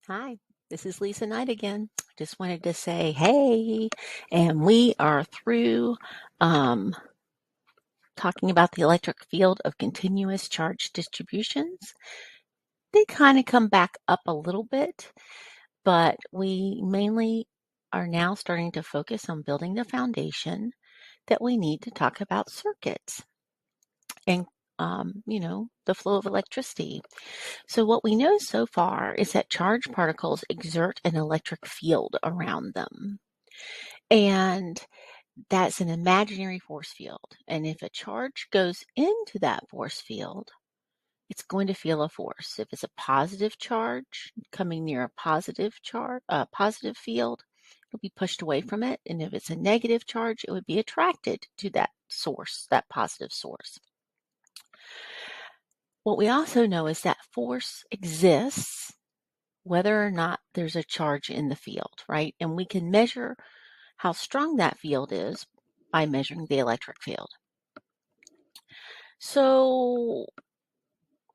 Hi, this is Lisa Knight again. Just wanted to say hey, and we are through um, talking about the electric field of continuous charge distributions. They kind of come back up a little bit, but we mainly are now starting to focus on building the foundation that we need to talk about circuits and the flow of electricity. So what we know so far is that charged particles exert an electric field around them. And that's an imaginary force field. And if a charge goes into that force field, it's going to feel a force. If it's a positive charge coming near a positive field, it'll be pushed away from it. And if it's a negative charge, it would be attracted to that source, that positive source. What we also know is that force exists whether or not there's a charge in the field, right? And we can measure how strong that field is by measuring the electric field. So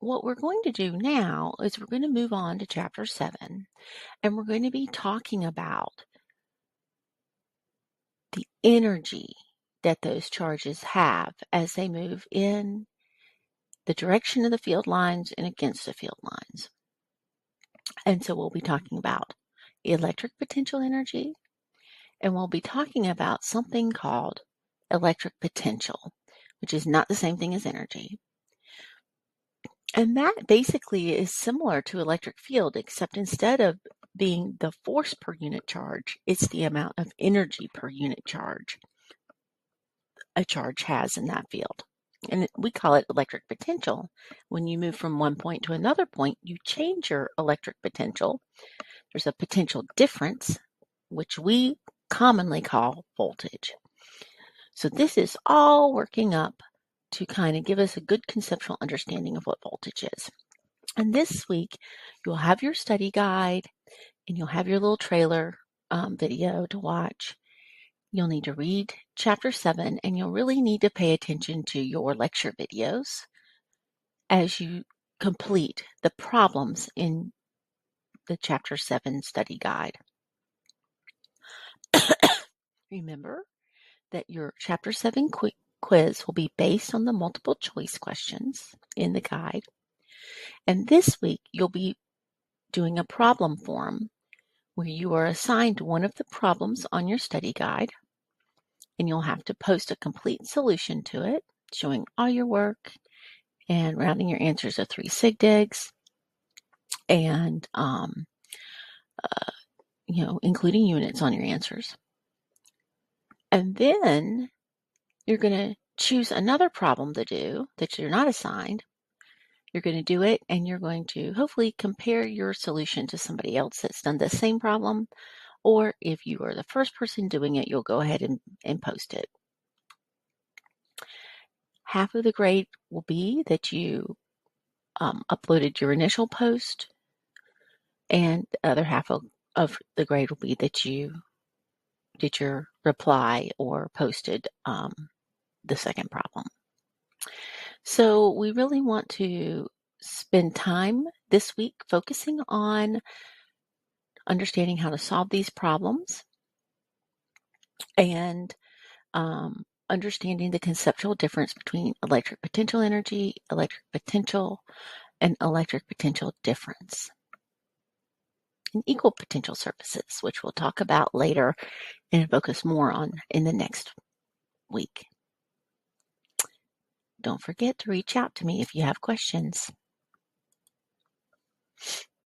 what we're going to do now is we're going to move on to chapter 7, and we're going to be talking about the energy that those charges have as they move in the direction of the field lines and against the field lines. And so we'll be talking about electric potential energy, and we'll be talking about something called electric potential, which is not the same thing as energy. And that basically is similar to electric field, except instead of being the force per unit charge, it's the amount of energy per unit charge a charge has in that field. And we call it electric potential. When you move from one point to another point, you change your electric potential. There's a potential difference, which we commonly call voltage. So this is all working up to kind of give us a good conceptual understanding of what voltage is. And this week, you'll have your study guide and you'll have your little trailer video to watch. You'll need to read chapter 7, and you'll really need to pay attention to your lecture videos as you complete the problems in the chapter 7 study guide. Remember that your chapter 7 quiz will be based on the multiple choice questions in the guide. And this week, you'll be doing a problem form where you are assigned one of the problems on your study guide, and you'll have to post a complete solution to it, showing all your work and rounding your answers to 3 sig digs, and including units on your answers. And then you're going to choose another problem to do that you're not assigned. You're going to do it, and you're going to hopefully compare your solution to somebody else that's done the same problem. Or if you are the first person doing it, you'll go ahead and post it. Half of the grade will be that you uploaded your initial post, and the other half of the grade will be that you did your reply or posted the second problem. So we really want to spend time this week focusing on understanding how to solve these problems and understanding the conceptual difference between electric potential energy, electric potential, and electric potential difference, and equal potential surfaces, which we'll talk about later and focus more on in the next week. Don't forget to reach out to me if you have questions.